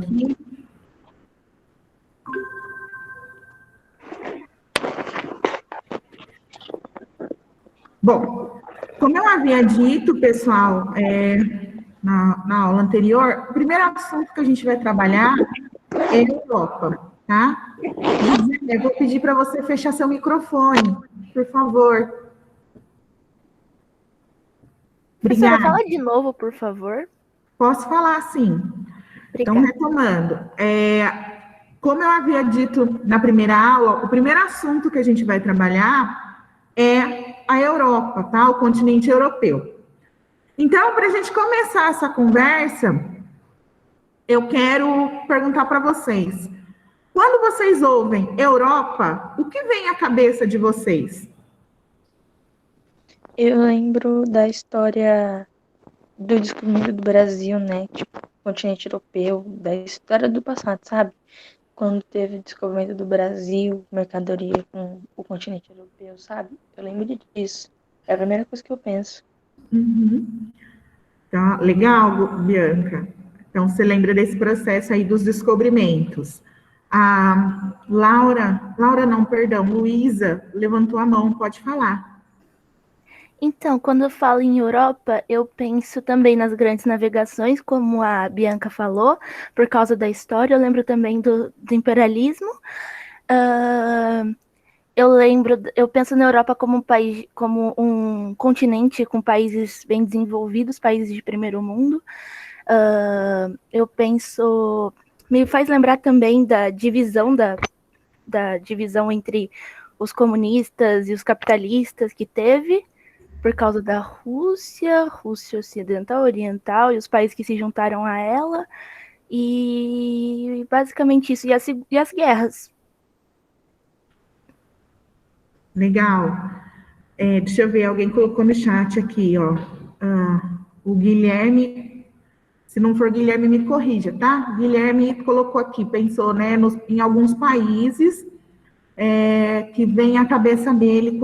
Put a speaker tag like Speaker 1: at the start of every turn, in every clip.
Speaker 1: aqui. Bom, como eu havia dito, pessoal, na aula anterior, o primeiro assunto que a gente vai trabalhar é a Europa, tá? Gisele, eu vou pedir para você fechar seu microfone, por favor.
Speaker 2: Professora,
Speaker 1: Obrigada.
Speaker 2: fala de novo, por favor.
Speaker 1: Posso falar, sim. Então,
Speaker 2: Obrigada.
Speaker 1: retomando, como eu havia dito na primeira aula, o primeiro assunto que a gente vai trabalhar é a Europa, tá? O continente europeu. Então, para a gente começar essa conversa, eu quero perguntar para vocês: quando vocês ouvem Europa, o que vem à cabeça de vocês?
Speaker 3: Eu lembro da história do descobrimento do Brasil, né? Tipo, continente europeu, da história do passado, sabe? Quando teve o descobrimento do Brasil, mercadoria com o continente europeu, sabe? Eu lembro disso. É a primeira coisa que eu penso.
Speaker 1: Tá, legal, Bianca. Então, você lembra desse processo aí dos descobrimentos. A Laura não, perdão, Luísa levantou a mão, pode falar.
Speaker 2: Então, quando eu falo em Europa, eu penso também nas grandes navegações, como a Bianca falou, por causa da história. Eu lembro também do imperialismo. Eu penso na Europa como um país, como um continente com países bem desenvolvidos, países de primeiro mundo. Eu penso, me faz lembrar também da divisão entre os comunistas e os capitalistas que teve por causa da Rússia Ocidental, Oriental e os países que se juntaram a ela. E basicamente isso. E as guerras.
Speaker 1: Legal. Deixa eu ver, alguém colocou no chat aqui, ó. O Guilherme, se não for Guilherme, me corrija, tá? Guilherme colocou aqui, pensou, né, em alguns países que vem à cabeça dele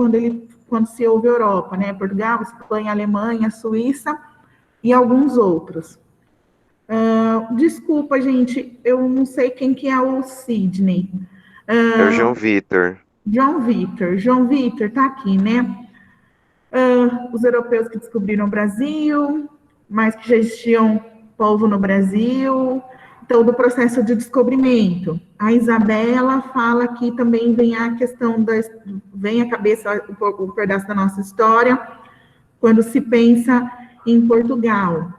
Speaker 1: quando se ouve Europa, né? Portugal, Espanha, Alemanha, Suíça e alguns outros. Desculpa, gente, eu não sei quem que é o Sidney.
Speaker 4: É o João Vitor.
Speaker 1: João Vitor, tá aqui, né? Os europeus que descobriram o Brasil, mas que já existiam povo no Brasil, então, do processo de descobrimento. A Isabela fala que também vem a questão vem à cabeça um pedaço da nossa história, quando se pensa em Portugal.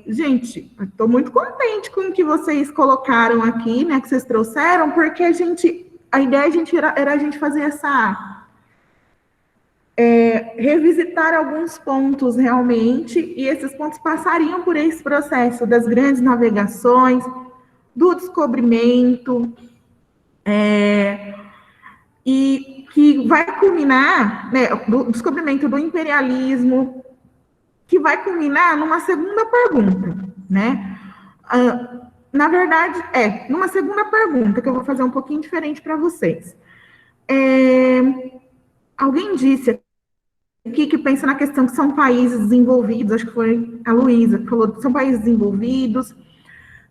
Speaker 1: Gente, estou muito contente com o que vocês colocaram aqui, né, que vocês trouxeram, porque a ideia era a gente fazer revisitar alguns pontos realmente, e esses pontos passariam por esse processo das grandes navegações, do descobrimento, e que vai culminar, né, do descobrimento do imperialismo, que vai culminar numa segunda pergunta, né? Na verdade, numa segunda pergunta, que eu vou fazer um pouquinho diferente para vocês. Alguém disse que pensa na questão que são países desenvolvidos, acho que foi a Luísa que falou, são países desenvolvidos,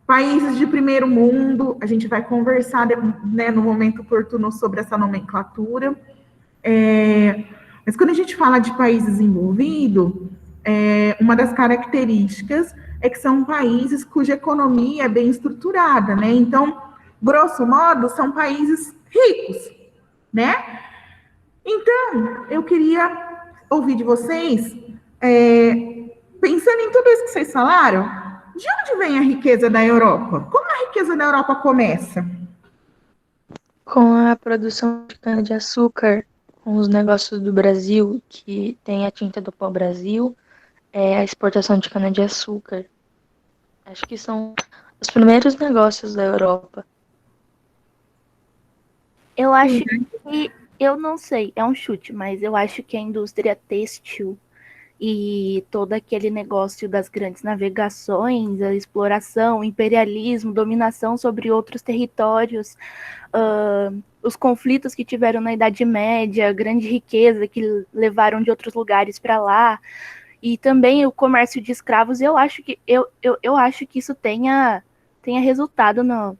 Speaker 1: países de primeiro mundo, a gente vai conversar, né, no momento oportuno sobre essa nomenclatura. Mas quando a gente fala de país desenvolvido, uma das características é que são países cuja economia é bem estruturada, né? Então, grosso modo, são países ricos, né? Então, eu queria ouvir de vocês, pensando em tudo isso que vocês falaram, de onde vem a riqueza da Europa? Como a riqueza da Europa começa?
Speaker 3: Com a produção de cana-de-açúcar, com os negócios do Brasil, que tem a tinta do pau-brasil, a exportação de cana-de-açúcar. Acho que são os primeiros negócios da Europa.
Speaker 2: Eu acho que, eu não sei, é um chute, mas eu acho que a indústria têxtil e todo aquele negócio das grandes navegações, a exploração, o imperialismo, dominação sobre outros territórios, os conflitos que tiveram na Idade Média, a grande riqueza que levaram de outros lugares para lá, e também o comércio de escravos, eu acho que isso tenha tenha resultado no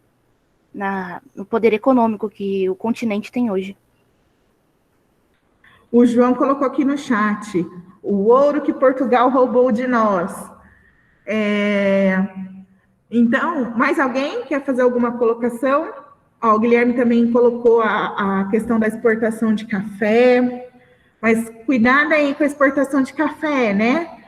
Speaker 2: poder econômico que o continente tem hoje.
Speaker 1: O João colocou aqui no chat, o ouro que Portugal roubou de nós. Então, mais alguém quer fazer alguma colocação? Ó, o Guilherme também colocou a questão da exportação de café, mas cuidado aí com a exportação de café, né?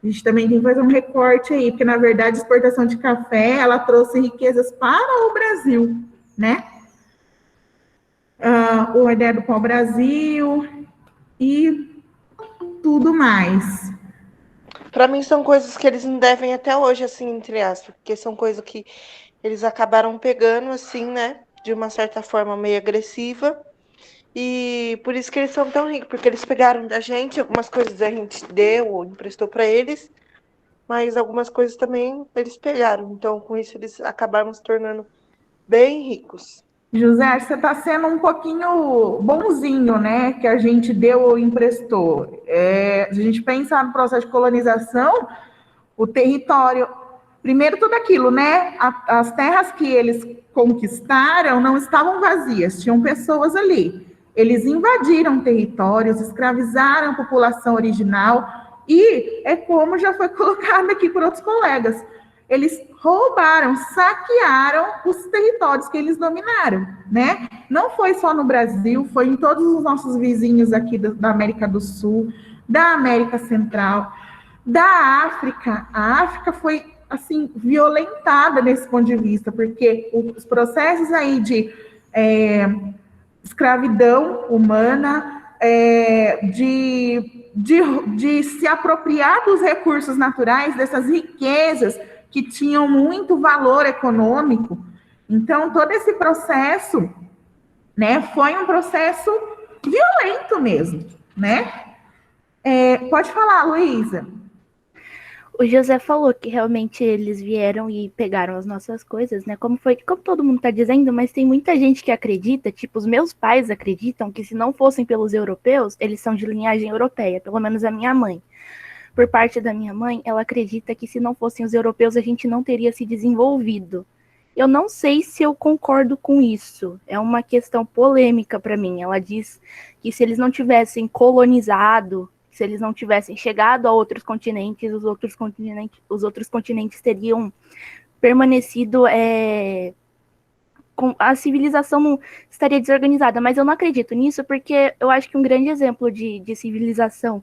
Speaker 1: A gente também tem que fazer um recorte aí, porque, na verdade, a exportação de café, ela trouxe riquezas para o Brasil, né? A ideia do pau-brasil e tudo mais.
Speaker 5: Para mim são coisas que eles não devem até hoje, assim, entre aspas, porque são coisas que eles acabaram pegando, assim, né, de uma certa forma meio agressiva, e por isso que eles são tão ricos, porque eles pegaram da gente, algumas coisas a gente deu ou emprestou para eles, mas algumas coisas também eles pegaram, então com isso eles acabaram se tornando bem ricos.
Speaker 1: José, você está sendo um pouquinho bonzinho, né? Que a gente deu ou emprestou. Se a gente pensar no processo de colonização, o território, primeiro tudo aquilo, né? As terras que eles conquistaram não estavam vazias, tinham pessoas ali. Eles invadiram territórios, escravizaram a população original e é como já foi colocado aqui por outros colegas. Eles roubaram, saquearam os territórios que eles dominaram, né? Não foi só no Brasil, foi em todos os nossos vizinhos aqui da América do Sul, da América Central, da África. A África foi, assim, violentada nesse ponto de vista, porque os processos aí de escravidão humana, de se apropriar dos recursos naturais, dessas riquezas que tinham muito valor econômico. Então, todo esse processo, né, foi um processo violento mesmo, né? Pode falar, Luísa.
Speaker 2: O José falou que realmente eles vieram e pegaram as nossas coisas, né? Como todo mundo está dizendo, mas tem muita gente que acredita, tipo, os meus pais acreditam que se não fossem pelos europeus, eles são de linhagem europeia, pelo menos a minha mãe. Por parte da minha mãe, ela acredita que se não fossem os europeus, a gente não teria se desenvolvido. Eu não sei se eu concordo com isso. É uma questão polêmica para mim. Ela diz que se eles não tivessem colonizado, se eles não tivessem chegado a outros continentes, os outros continentes teriam permanecido, a civilização não estaria desorganizada. Mas eu não acredito nisso, porque eu acho que um grande exemplo de civilização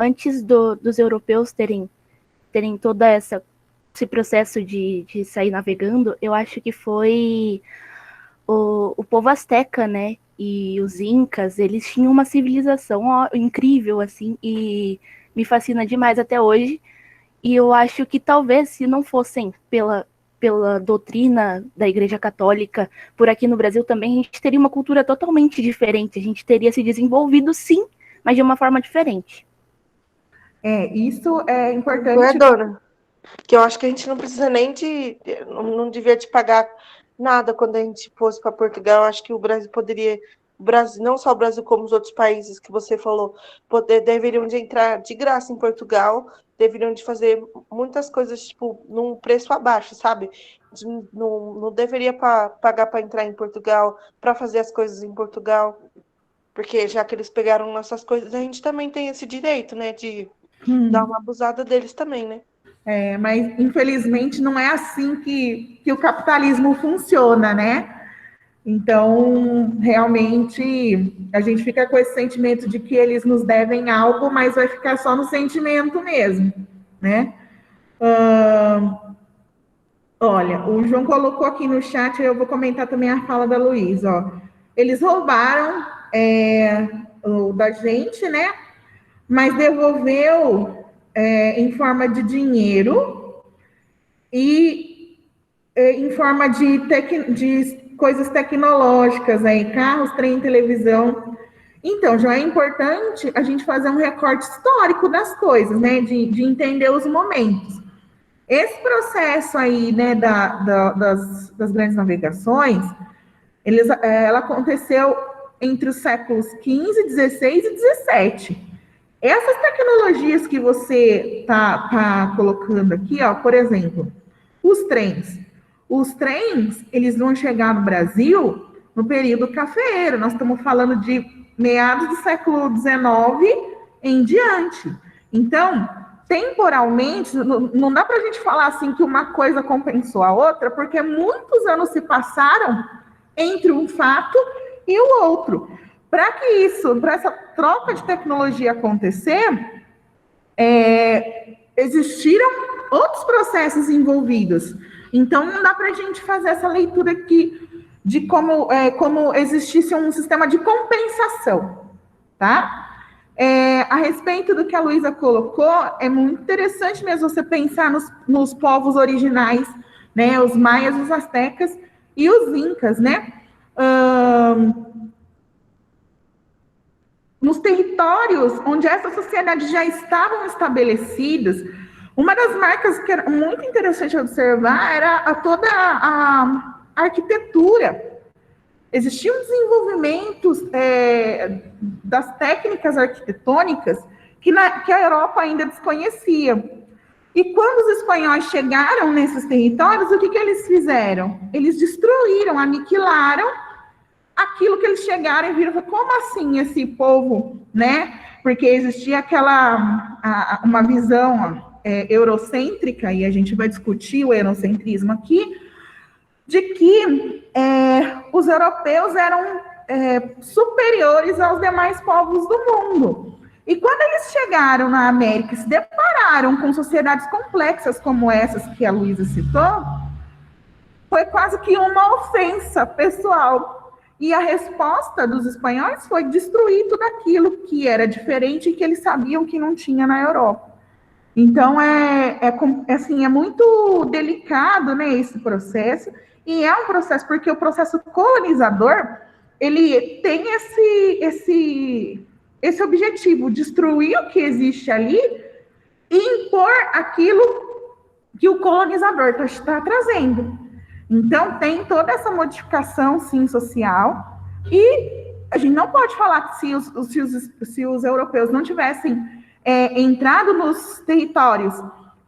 Speaker 2: antes dos europeus terem todo esse processo de sair navegando, eu acho que foi o povo asteca, né? E os incas, eles tinham uma civilização incrível, assim, e me fascina demais até hoje. E eu acho que talvez, se não fossem pela doutrina da Igreja Católica, por aqui no Brasil também, a gente teria uma cultura totalmente diferente. A gente teria se desenvolvido, sim, mas de uma forma diferente.
Speaker 1: Isso é importante.
Speaker 5: É, dona, que eu acho que a gente não precisa nem não devia te pagar nada quando a gente fosse para Portugal. Eu acho que o Brasil poderia, não só o Brasil, como os outros países que você falou, deveriam de entrar de graça em Portugal, deveriam de fazer muitas coisas, tipo, num preço abaixo, sabe? Não deveria pagar para entrar em Portugal, para fazer as coisas em Portugal, porque já que eles pegaram nossas coisas, a gente também tem esse direito, né, de dar uma abusada deles também, né?
Speaker 1: Mas infelizmente não é assim que o capitalismo funciona, né? Então, realmente, a gente fica com esse sentimento de que eles nos devem algo, mas vai ficar só no sentimento mesmo, né? Olha, o João colocou aqui no chat, eu vou comentar também a fala da Luísa, ó. Eles roubaram o da gente, né? Mas devolveu em forma de dinheiro e em forma de coisas tecnológicas, aí, carros, trem, televisão. Então, já é importante a gente fazer um recorte histórico das coisas, né? De entender os momentos. Esse processo aí, né, das grandes navegações, ela aconteceu entre os séculos XV, XVI e XVII. Essas tecnologias que você tá colocando aqui, ó, por exemplo, os trens. os trens, eles vão chegar no Brasil no período cafeeiro. Nós estamos falando de meados do século XIX em diante. Então, temporalmente, não dá para a gente falar assim que uma coisa compensou a outra, porque muitos anos se passaram entre um fato e o outro. Para que isso, para essa troca de tecnologia acontecer, existiram outros processos envolvidos. Então, não dá para a gente fazer essa leitura aqui de como existisse um sistema de compensação, tá? A respeito do que a Luísa colocou, é muito interessante mesmo você pensar nos povos originais, né? Os maias, os astecas e os incas, né? Nos territórios onde essas sociedades já estavam estabelecidas, uma das marcas que era muito interessante observar era toda a arquitetura. Existiam desenvolvimentos das técnicas arquitetônicas que a Europa ainda desconhecia. E quando os espanhóis chegaram nesses territórios, o que eles fizeram? Eles destruíram, aniquilaram aquilo que eles chegaram e viram, como assim esse povo, né? Porque existia uma visão eurocêntrica, e a gente vai discutir o eurocentrismo aqui, de que os europeus eram superiores aos demais povos do mundo. E quando eles chegaram na América e se depararam com sociedades complexas como essas que a Luísa citou, foi quase que uma ofensa pessoal. E a resposta dos espanhóis foi destruir tudo aquilo que era diferente e que eles sabiam que não tinha na Europa. Então, assim, é muito delicado, né, esse processo, e é um processo, porque o processo colonizador, ele tem esse objetivo, destruir o que existe ali e impor aquilo que o colonizador está trazendo. Então, tem toda essa modificação, sim, social, e a gente não pode falar que se os europeus não tivessem entrado nos territórios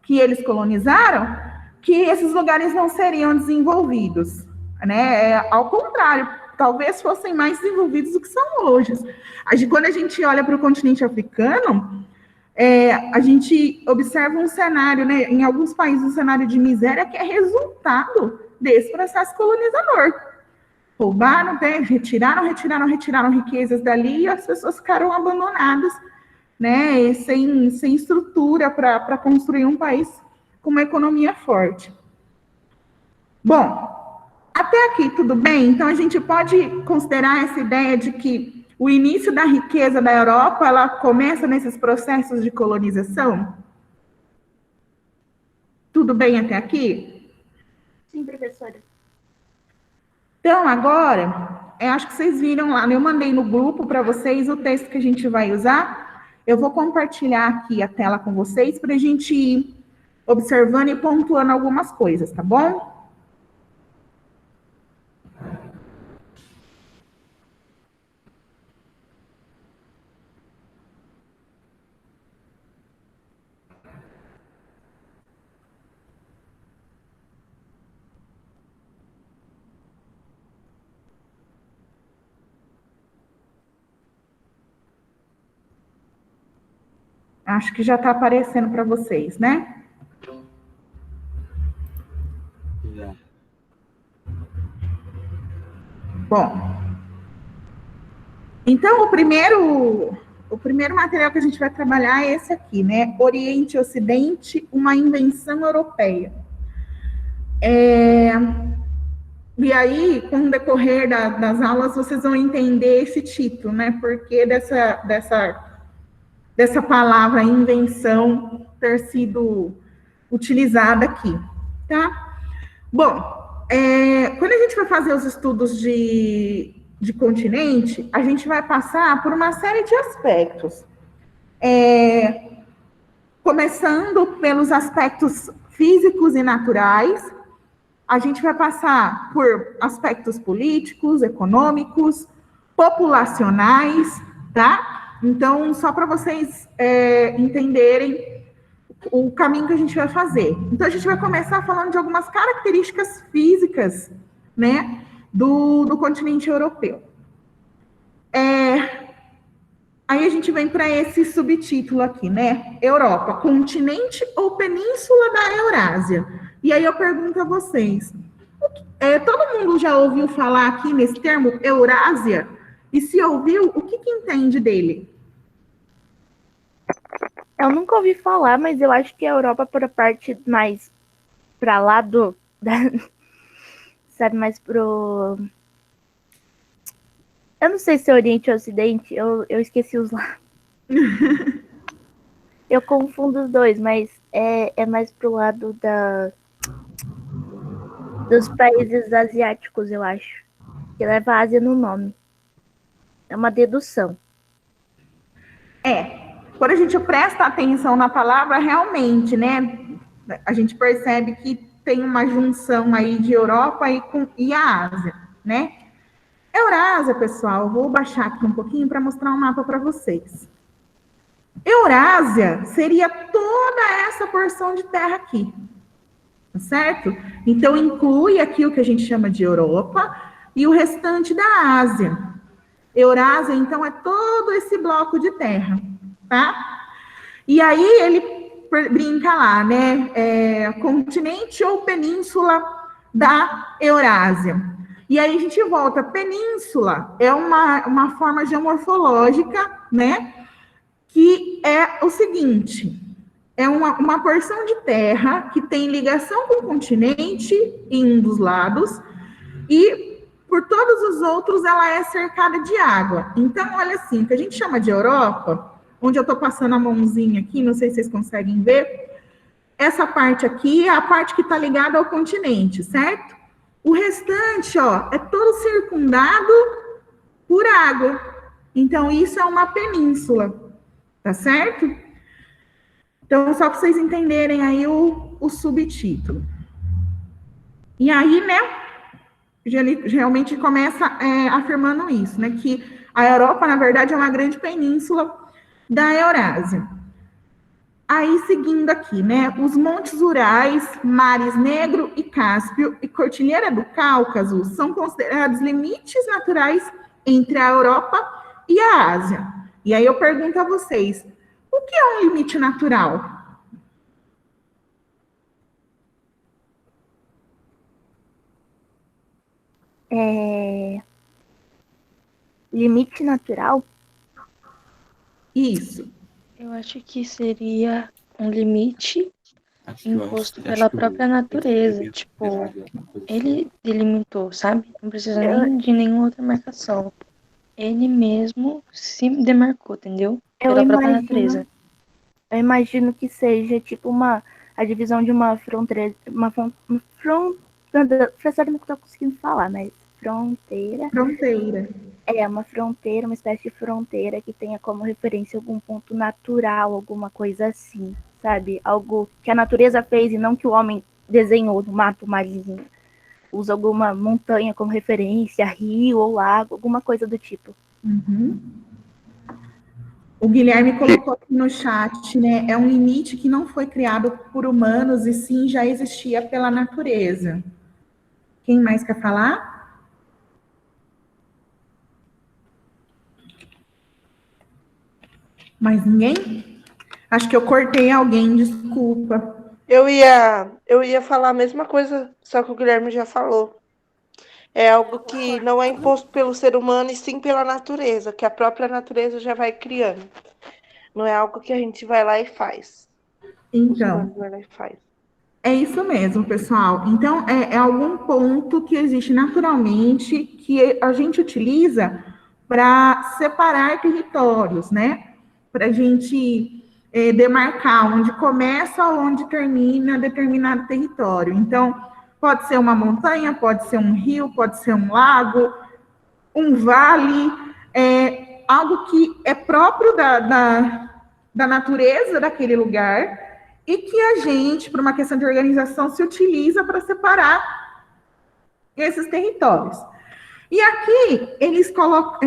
Speaker 1: que eles colonizaram, que esses lugares não seriam desenvolvidos, né? Ao contrário, talvez fossem mais desenvolvidos do que são hoje. Quando a gente olha para o continente africano, a gente observa um cenário, né? Em alguns países, um cenário de miséria que é resultado desse processo colonizador. Roubaram, retiraram riquezas dali e as pessoas ficaram abandonadas, né? E sem estrutura para construir um país com uma economia forte. Bom, até aqui tudo bem? Então a gente pode considerar essa ideia de que o início da riqueza da Europa, ela começa nesses processos de colonização? Tudo bem até aqui?
Speaker 2: Sim, professora.
Speaker 1: Então, agora, acho que vocês viram lá, eu mandei no grupo para vocês o texto que a gente vai usar. Eu vou compartilhar aqui a tela com vocês para a gente ir observando e pontuando algumas coisas, tá bom? Acho que já está aparecendo para vocês, né? Bom, então o primeiro material que a gente vai trabalhar é esse aqui, né? Oriente e Ocidente, uma invenção europeia. E aí, com o decorrer das aulas, vocês vão entender esse título, né? Porque dessa palavra invenção ter sido utilizada aqui, tá? Bom, quando a gente vai fazer os estudos de continente, a gente vai passar por uma série de aspectos. Começando pelos aspectos físicos e naturais, a gente vai passar por aspectos políticos, econômicos, populacionais, tá? Então, só para vocês entenderem o caminho que a gente vai fazer. Então, a gente vai começar falando de algumas características físicas, né, do continente europeu. Aí a gente vem para esse subtítulo aqui, né? Europa, continente ou península da Eurásia? E aí eu pergunto a vocês, todo mundo já ouviu falar aqui nesse termo Eurásia? E se ouviu, o que entende dele?
Speaker 2: Eu nunca ouvi falar, mas eu acho que a Europa, por a parte mais pra lá sabe, mais pro... Eu não sei se é Oriente ou Ocidente, eu esqueci os lados. Eu confundo os dois, mas é mais pro lado dos países asiáticos, eu acho. Que leva a Ásia no nome. É uma dedução.
Speaker 1: Quando a gente presta atenção na palavra, realmente, né? A gente percebe que tem uma junção aí de Europa e a Ásia, né? Eurásia, pessoal, vou baixar aqui um pouquinho para mostrar um mapa para vocês. Eurásia seria toda essa porção de terra aqui, tá certo? Então, inclui aqui o que a gente chama de Europa e o restante da Ásia. Eurásia, então, é todo esse bloco de terra, tá? E aí, ele brinca lá, né? Continente ou península da Eurásia. E aí a gente volta. Península é uma forma geomorfológica, né? Que é o seguinte: é uma porção de terra que tem ligação com o continente em um dos lados e por todos os outros ela é cercada de água. Então, olha assim, o que a gente chama de Europa, onde eu estou passando a mãozinha aqui, não sei se vocês conseguem ver, essa parte aqui é a parte que está ligada ao continente, certo? O restante, ó, é todo circundado por água. Então, isso é uma península, tá certo? Então, só para vocês entenderem aí o subtítulo. E aí, né, realmente começa afirmando isso, né, que a Europa, na verdade, é uma grande península da Eurásia. Aí, seguindo aqui, né, os montes Urais, mares Negro e Cáspio e Cordilheira do Cáucaso são considerados limites naturais entre a Europa e a Ásia. E aí eu pergunto a vocês, o que é um limite natural?
Speaker 2: Limite natural?
Speaker 1: Isso.
Speaker 3: Eu acho que seria um limite imposto pela própria natureza. Tipo, ele delimitou, sabe? Não precisa nem de nenhuma outra marcação. Ele mesmo se demarcou, entendeu? Pela própria natureza.
Speaker 2: Eu imagino que seja tipo a divisão de uma fronteira. Professor, não estou conseguindo falar, mas fronteira.
Speaker 1: Fronteira.
Speaker 2: É uma fronteira, uma espécie de fronteira que tenha como referência algum ponto natural, alguma coisa assim, sabe? Algo que a natureza fez e não que o homem desenhou no mapa marinho. Usa alguma montanha como referência, rio ou lago, alguma coisa do tipo.
Speaker 1: Uhum. O Guilherme colocou aqui no chat, né? É um limite que não foi criado por humanos e sim já existia pela natureza. Quem mais quer falar? Mais ninguém? Acho que eu cortei alguém, desculpa.
Speaker 5: Eu ia falar a mesma coisa, só que o Guilherme já falou. É algo que não é imposto pelo ser humano e sim pela natureza, que a própria natureza já vai criando. Não é algo que a gente vai lá e faz.
Speaker 1: Então,
Speaker 5: Vai lá e faz.
Speaker 1: É isso mesmo, pessoal. Então, é algum ponto que existe naturalmente que a gente utiliza para separar territórios, né? Para a gente demarcar onde começa ou onde termina determinado território. Então, pode ser uma montanha, pode ser um rio, pode ser um lago, um vale, algo que é próprio da natureza daquele lugar e que a gente, por uma questão de organização, se utiliza para separar esses territórios. E aqui, eles colocam,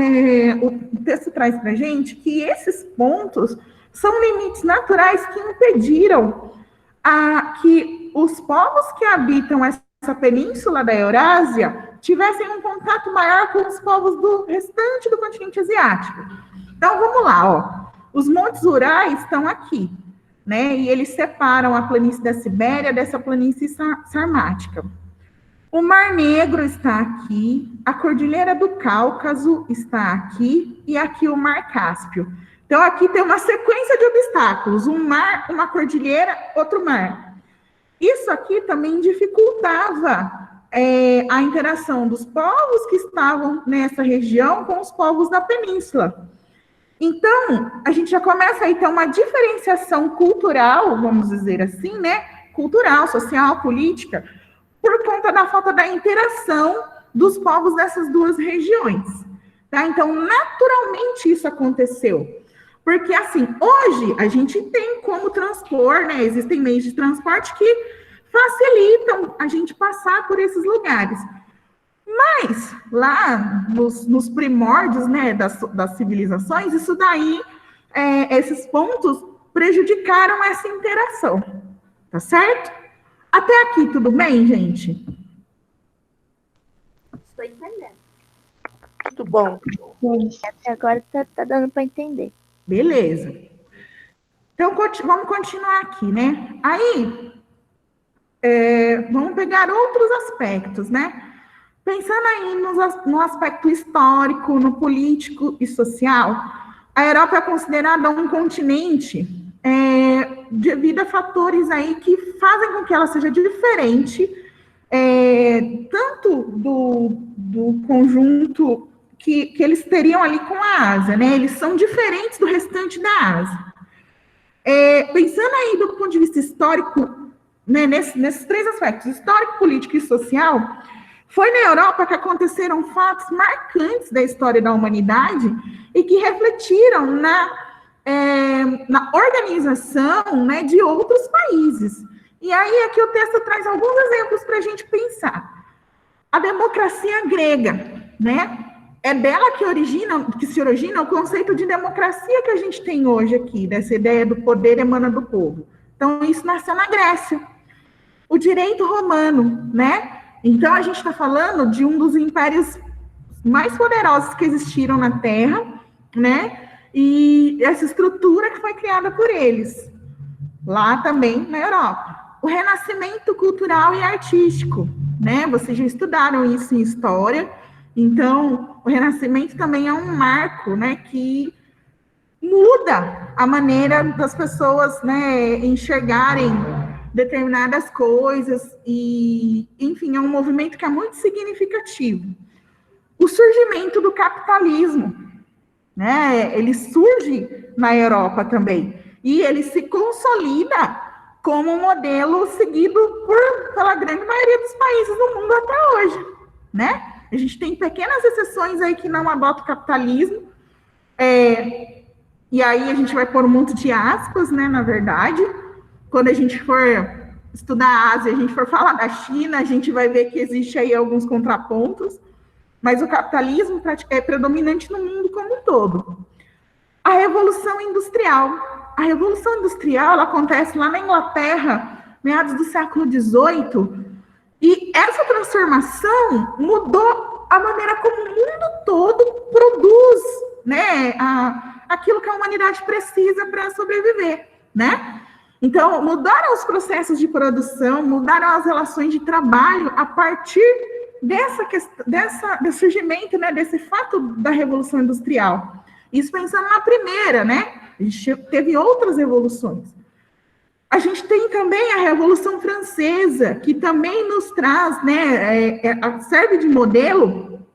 Speaker 1: o texto traz para a gente que esses pontos são limites naturais que impediram que os povos que habitam essa península da Eurásia tivessem um contato maior com os povos do restante do continente asiático. Então, vamos lá, ó. Os Montes Urais estão aqui, né? E eles separam a planície da Sibéria dessa planície sarmática. O Mar Negro está aqui, a Cordilheira do Cáucaso está aqui, e aqui o Mar Cáspio. Então, aqui tem uma sequência de obstáculos, um mar, uma cordilheira, outro mar. Isso aqui também dificultava a interação dos povos que estavam nessa região com os povos da península. Então, a gente já começa a ter uma diferenciação cultural, vamos dizer assim, né? Cultural, social, política, por conta da falta da interação dos povos dessas duas regiões. Tá? Então, naturalmente isso aconteceu. Porque, assim, hoje a gente tem como transpor, né? Existem meios de transporte que facilitam a gente passar por esses lugares. Mas, lá nos primórdios, né, das civilizações, isso daí, esses pontos prejudicaram essa interação. Tá certo? Até aqui, tudo bem, gente?
Speaker 2: Estou entendendo.
Speaker 5: Muito bom.
Speaker 2: Até agora tá dando para entender.
Speaker 1: Beleza. Então, vamos continuar aqui, né? Aí, vamos pegar outros aspectos, né? Pensando aí no aspecto histórico, no político e social, a Europa é considerada um continente devido a fatores aí que fazem com que ela seja diferente, tanto do conjunto que eles teriam ali com a Ásia, né? Eles são diferentes do restante da Ásia. Pensando aí do ponto de vista histórico, né, nesses três aspectos, histórico, político e social, foi na Europa que aconteceram fatos marcantes da história da humanidade e que refletiram na organização, né, de outros países. E aí aqui o texto traz alguns exemplos para a gente pensar. A democracia grega, né? É dela que se origina o conceito de democracia que a gente tem hoje aqui, dessa ideia do poder emana do povo. Então, isso nasceu na Grécia. O direito romano, né? Então, a gente está falando de um dos impérios mais poderosos que existiram na Terra, né? E essa estrutura que foi criada por eles, lá também na Europa. O renascimento cultural e artístico, né? Vocês já estudaram isso em história. Então, o Renascimento também é um marco, né, que muda a maneira das pessoas, né, enxergarem determinadas coisas e, enfim, é um movimento que é muito significativo. O surgimento do capitalismo, né, ele surge na Europa também e ele se consolida como um modelo seguido pela grande maioria dos países do mundo até hoje, né? A gente tem pequenas exceções aí que não adotam o capitalismo, e aí a gente vai pôr um monte de aspas, né, na verdade. Quando a gente for estudar a Ásia, a gente for falar da China, a gente vai ver que existe aí alguns contrapontos, mas o capitalismo é predominante no mundo como um todo. A Revolução Industrial. A Revolução Industrial, ela acontece lá na Inglaterra, meados do século XVIII, e essa transformação mudou a maneira como o mundo todo produz, né, aquilo que a humanidade precisa para sobreviver, né? Então, mudaram os processos de produção, mudaram as relações de trabalho a partir desse surgimento, né, desse fato da Revolução Industrial. Isso pensando na primeira, né? A gente teve outras revoluções. A gente tem também a Revolução Francesa, que também nos traz, né, serve de modelo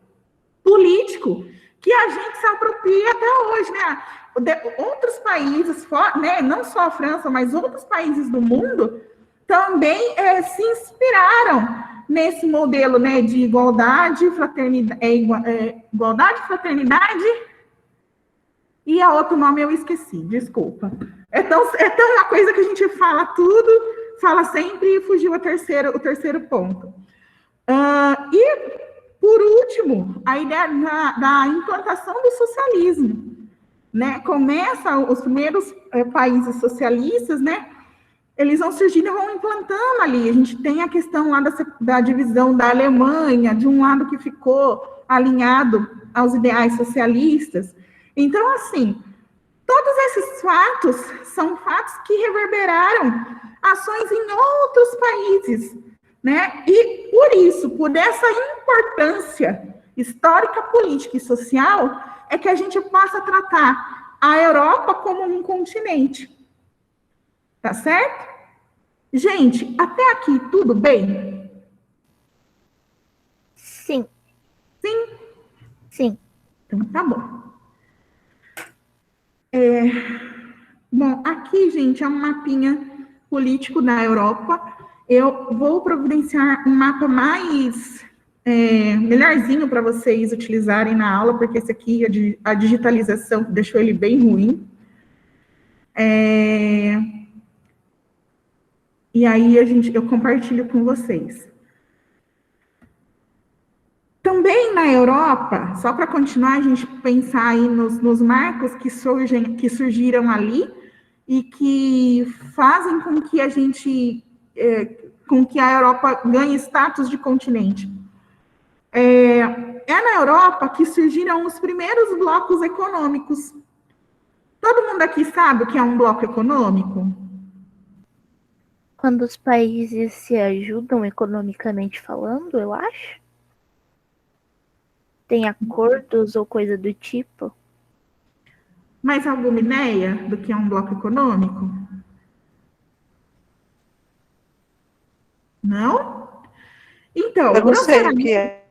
Speaker 1: político, que a gente se apropria até hoje, né? Outros países, né, não só a França, mas outros países do mundo, também se inspiraram nesse modelo, né, de igualdade, fraternidade, e a outro nome eu esqueci, desculpa. É tão uma coisa que a gente fala tudo, fala sempre e fugiu o terceiro ponto. E, por último, a ideia da implantação do socialismo, né, começa os primeiros países socialistas, né, eles vão surgindo e vão implantando ali. A gente tem a questão lá da divisão da Alemanha, de um lado que ficou alinhado aos ideais socialistas. Então, assim, todos esses fatos são fatos que reverberaram ações em outros países, né? E por isso, por essa importância histórica, política e social, é que a gente passa a tratar a Europa como um continente. Tá certo? Gente, até aqui tudo bem?
Speaker 2: Sim.
Speaker 1: Sim?
Speaker 2: Sim.
Speaker 1: Então tá bom. Bom, aqui, gente, é um mapinha político da Europa. Eu vou providenciar um mapa mais melhorzinho para vocês utilizarem na aula, porque esse aqui, a digitalização deixou ele bem ruim. E aí eu compartilho com vocês. Também na Europa, só para continuar, a gente pensar aí nos marcos que surgiram ali e que fazem com que com que a Europa ganhe status de continente. É na Europa que surgiram os primeiros blocos econômicos. Todo mundo aqui sabe o que é um bloco econômico?
Speaker 2: Quando os países se ajudam economicamente falando, eu acho. Tem acordos ou coisa do tipo?
Speaker 1: Mais alguma ideia do que é um bloco econômico? Não? Então,
Speaker 5: Eu não sei o que é.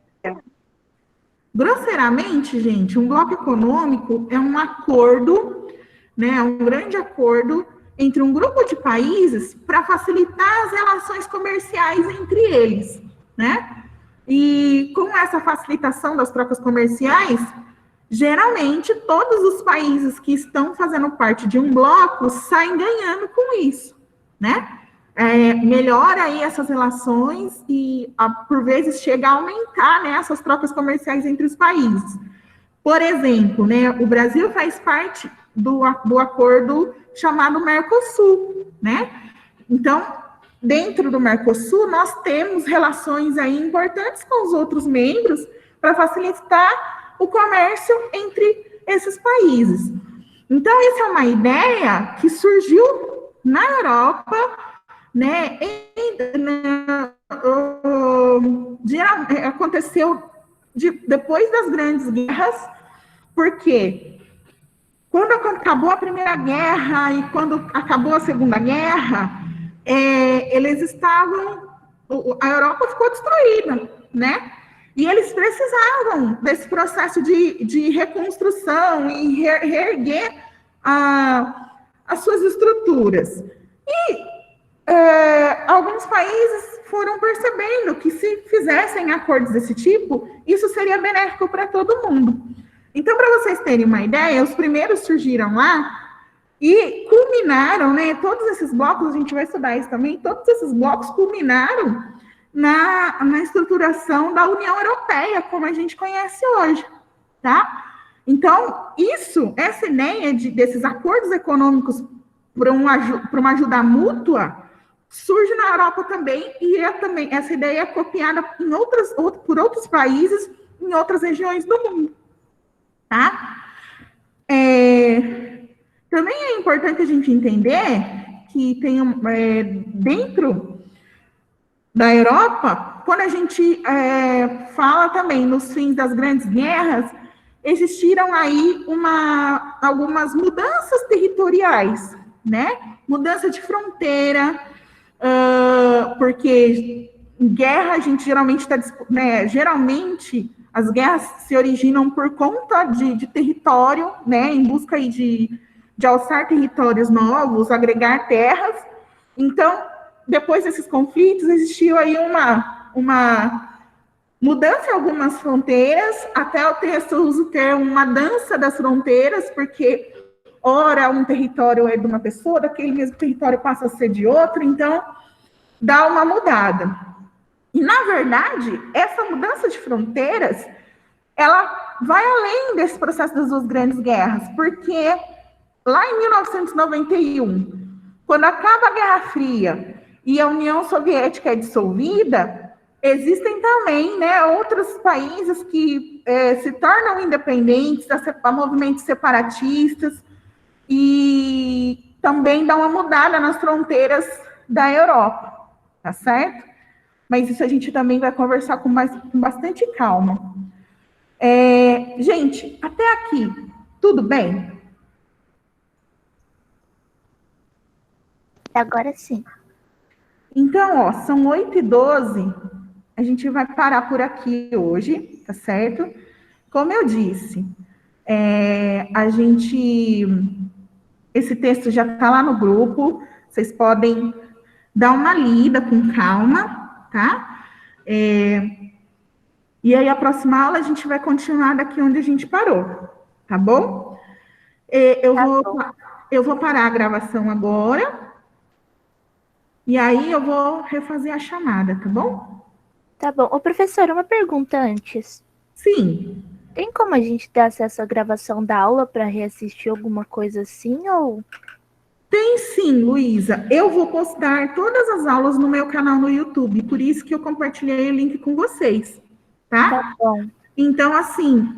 Speaker 1: Grosseiramente, gente, um bloco econômico é um acordo, né, um grande acordo entre um grupo de países para facilitar as relações comerciais entre eles, né? E com essa facilitação das trocas comerciais, geralmente todos os países que estão fazendo parte de um bloco saem ganhando com isso, né? Melhora aí essas relações e, por vezes, chega a aumentar, né, essas trocas comerciais entre os países. Por exemplo, né, o Brasil faz parte do acordo chamado Mercosul, né? Então, dentro do Mercosul, nós temos relações aí importantes com os outros membros para facilitar o comércio entre esses países. Então, essa é uma ideia que surgiu na Europa, né? Aconteceu depois das grandes guerras, porque quando acabou a Primeira Guerra e quando acabou a Segunda Guerra, eles estavam, a Europa ficou destruída, né? E eles precisavam desse processo de reconstrução e reerguer as suas estruturas. E alguns países foram percebendo que se fizessem acordos desse tipo, isso seria benéfico para todo mundo. Então, para vocês terem uma ideia, os primeiros surgiram lá e culminaram, né? Todos esses blocos, a gente vai estudar isso também, todos esses blocos culminaram na estruturação da União Europeia, como a gente conhece hoje, tá? Então, essa ideia desses acordos econômicos para uma ajuda mútua surge na Europa também, e também essa ideia é copiada por outros países em outras regiões do mundo, tá? Também é importante a gente entender que tem dentro da Europa, quando a gente fala também nos fins das grandes guerras, existiram aí algumas mudanças territoriais, né? Mudança de fronteira, porque em guerra a gente geralmente geralmente as guerras se originam por conta de território, né? Em busca aí de alçar territórios novos, agregar terras. Então, depois desses conflitos, existiu aí uma mudança em algumas fronteiras, até o texto usa o termo uma dança das fronteiras, porque ora um território é de uma pessoa, daquele mesmo território passa a ser de outro, então dá uma mudada. E, na verdade, essa mudança de fronteiras ela vai além desse processo das duas grandes guerras, porque lá em 1991, quando acaba a Guerra Fria e a União Soviética é dissolvida, existem também, né, outros países que se tornam independentes, a movimentos separatistas, e também dá uma mudada nas fronteiras da Europa, tá certo? Mas isso a gente também vai conversar com bastante calma. Gente, até aqui, tudo bem?
Speaker 2: Agora sim.
Speaker 1: Então, ó, são 8h12, a gente vai parar por aqui hoje, tá certo? Como eu disse, esse texto já está lá no grupo, vocês podem dar uma lida com calma, tá? E aí, a próxima aula, a gente vai continuar daqui onde a gente parou, tá bom? Eu vou parar a gravação agora, e aí eu vou refazer a chamada, tá bom?
Speaker 2: Tá bom. Ô, professor, uma pergunta antes.
Speaker 1: Sim.
Speaker 2: Tem como a gente ter acesso à gravação da aula para reassistir alguma coisa assim, ou...
Speaker 1: Tem sim, Luísa. Eu vou postar todas as aulas no meu canal no YouTube, por isso que eu compartilhei o link com vocês, tá?
Speaker 2: Tá bom.
Speaker 1: Então, assim,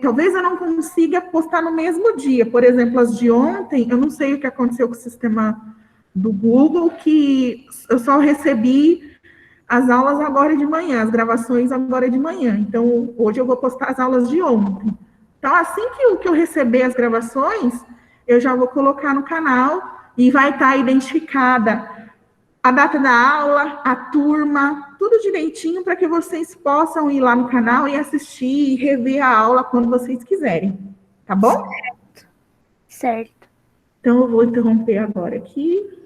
Speaker 1: talvez eu não consiga postar no mesmo dia. Por exemplo, as de ontem, eu não sei o que aconteceu com o sistema do Google, que eu só recebi as aulas agora de manhã, as gravações agora de manhã. Então, hoje eu vou postar as aulas de ontem. Então, assim que eu receber as gravações, eu já vou colocar no canal e vai estar identificada a data da aula, a turma, tudo direitinho para que vocês possam ir lá no canal e assistir e rever a aula quando vocês quiserem. Tá bom?
Speaker 2: Certo.
Speaker 1: Então, eu vou interromper agora aqui.